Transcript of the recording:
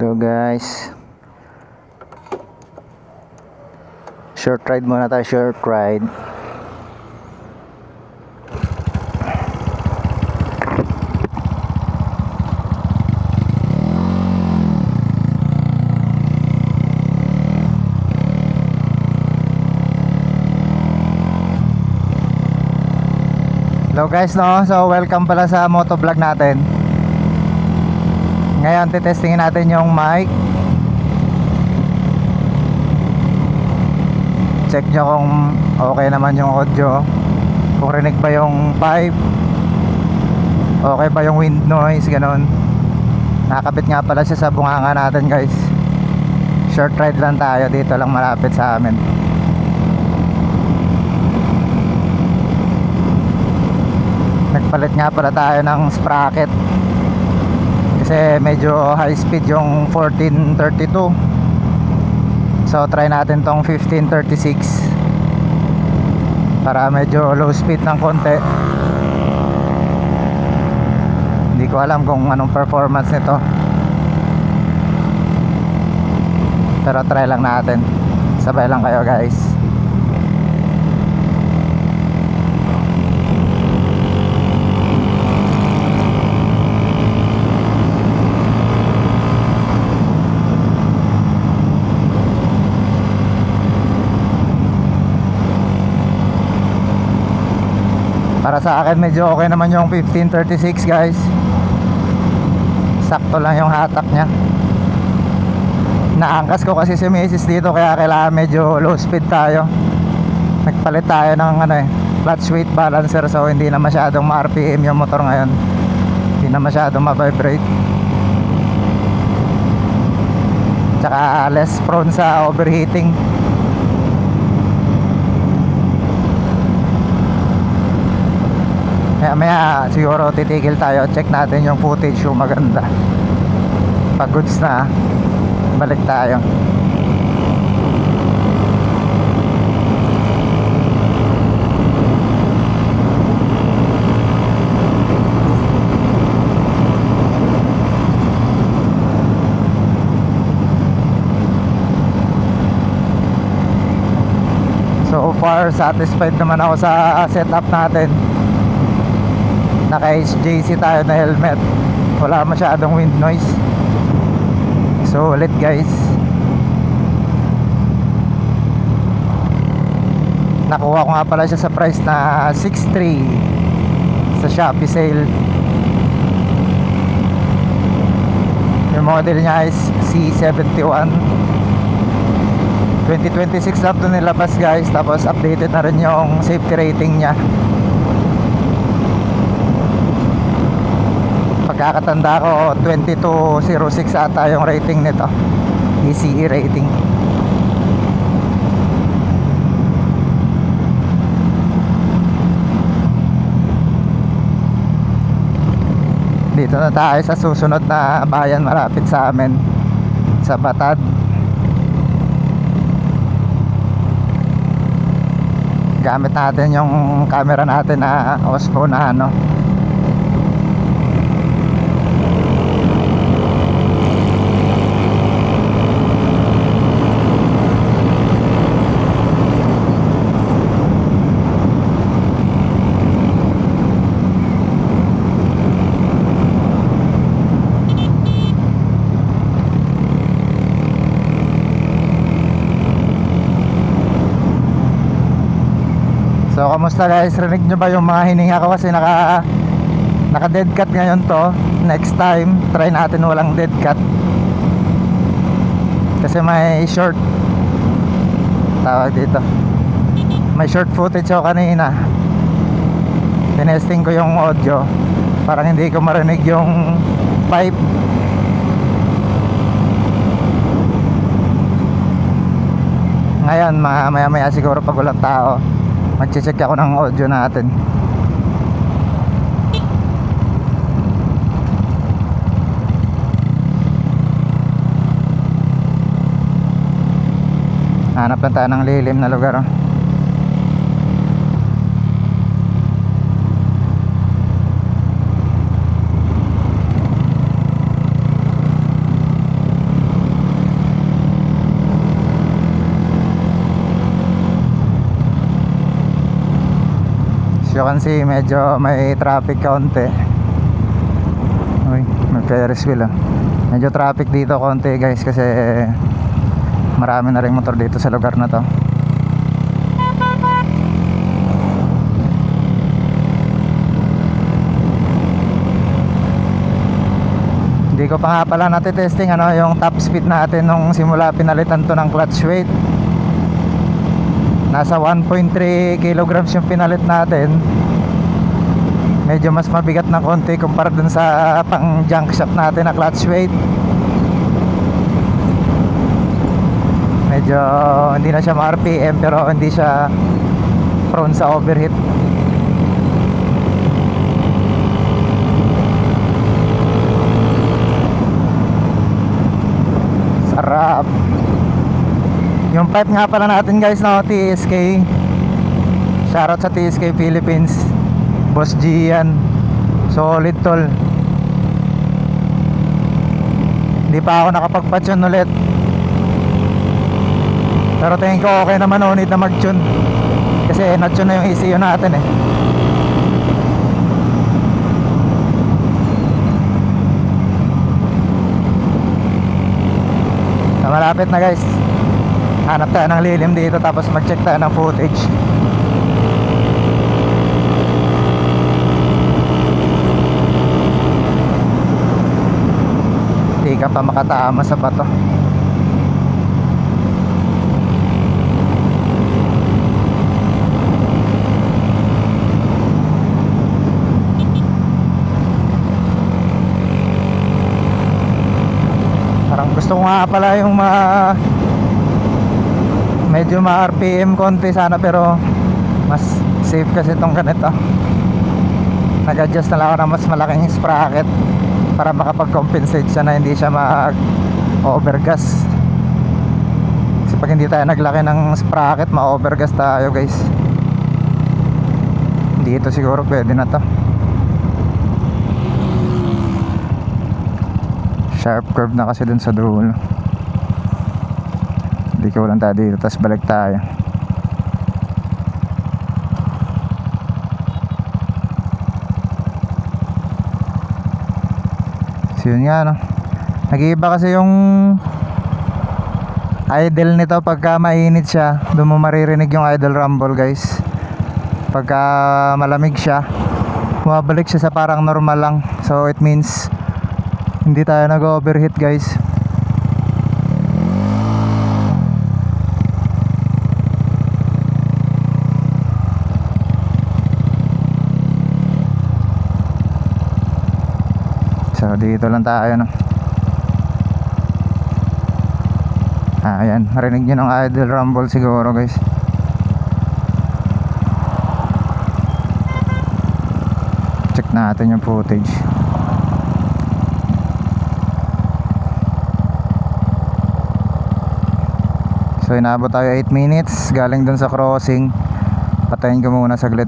Hello guys, short ride muna tayo, short ride. Hello guys, no? So welcome pala sa motovlog natin. Ngayon titestingin natin yung mic. Check nyo kung okay naman yung audio, kung rinig ba yung pipe, okay ba yung wind noise, ganon. Nakakabit nga pala siya sa bunganga natin guys. Short ride lang tayo, dito lang malapit sa amin. Nagpalit nga pala tayo ng sprocket kasi medyo high speed yung 1432. So try natin tong 1536 para medyo low speed ng konti. Hindi ko alam kung anong performance nito, pero try lang natin. Sabay lang kayo guys. Para sa akin medyo okay naman yung 1536 guys. Sakto lang yung hatak nya. Naangkas ko kasi si Mrs. dito, kaya kailangan medyo low speed tayo. Nagpalit tayo ng clutch weight balancer, so hindi na masyadong ma-RPM yung motor ngayon. Hindi na masyadong ma-vibrate. Tsaka less prone sa overheating. Maya siguro titigil tayo, check natin yung footage yung maganda. Pag goods na, balik tayo. So far satisfied naman ako sa setup natin. Naka HJC tayo na helmet, wala masyadong wind noise. So ulit guys, nakuha ko nga pala siya sa price na 6.3 sa Shopee sale. Yung model niya is C71. 2026 lang ito nilabas guys, tapos updated na rin yung safety rating niya. Pagkakatanda ko 2206 ata yung rating nito, ECE rating. Dito na tayo sa susunod na bayan malapit sa amin, sa Batad. Gamit natin yung camera natin na Osmo na So kamusta guys, rinig nyo ba yung mga hininga ko? Kasi naka dead cut ngayon to. Next time try natin walang dead cut, kasi may short, tawag dito, may short footage ako kanina. Tinesting ko yung audio, parang hindi ko marinig yung pipe. Ngayon maya maya siguro pag walang tao, mag-check ako ng audio natin. Hanap lang tayo ng lilim na lugar. As you can see, medyo may traffic kaunti. Uy, may Ferris wheel ah. Medyo traffic dito konti guys kasi marami na rin motor dito sa lugar na to. Hindi ko pa nga pala natitesting yung top speed natin nung simula pinalitan to ng clutch weight. Nasa 1.3 kilograms yung pinalit natin. Medyo mas mabigat na konti kumpara dun sa pang junk shop natin na clutch weight. Medyo hindi na siya ma-RPM pero hindi siya prone sa overheat. Sarap. Yung pipe nga pala natin guys na TSK. Shoutout sa TSK Philippines. Boss G yan. Solid tol. Hindi pa ako nakapag-patune ulit. Pero tingin ko okay naman, no need na mag-tune. Kasi na-tune na yung ECU natin eh. Malapit na guys. Hanap tayo ng lilim dito tapos mag-check tayo ng footage. Hindi ka pa makatama sa bato. Parang gusto ko nga pala yung medyo ma-RPM konti sana pero mas safe kasi itong ganito. Nag-adjust na lang ako ng mas malaking sprocket para makapag-compensate siya na hindi siya mag-overgas. Kasi pag hindi tayo naglaki ng sprocket, ma-overgas tayo guys. Dito siguro pwede na to. Sharp curve na kasi dun sa dulo. Hindi ko lang tayo dito, tapos balik tayo. So yun nga no, nag-iiba kasi yung idle nito pagka mainit siya. Doon mo maririnig yung idle rumble guys. Pagka malamig siya, bumabalik siya sa parang normal lang. So it means hindi tayo nag-overheat guys. So dito lang tayo no. Ayan, marinig nyo ng idle rumble siguro guys. Check natin yung footage. So inabot tayo 8 minutes galing dun sa crossing. Patayin ko muna saglit.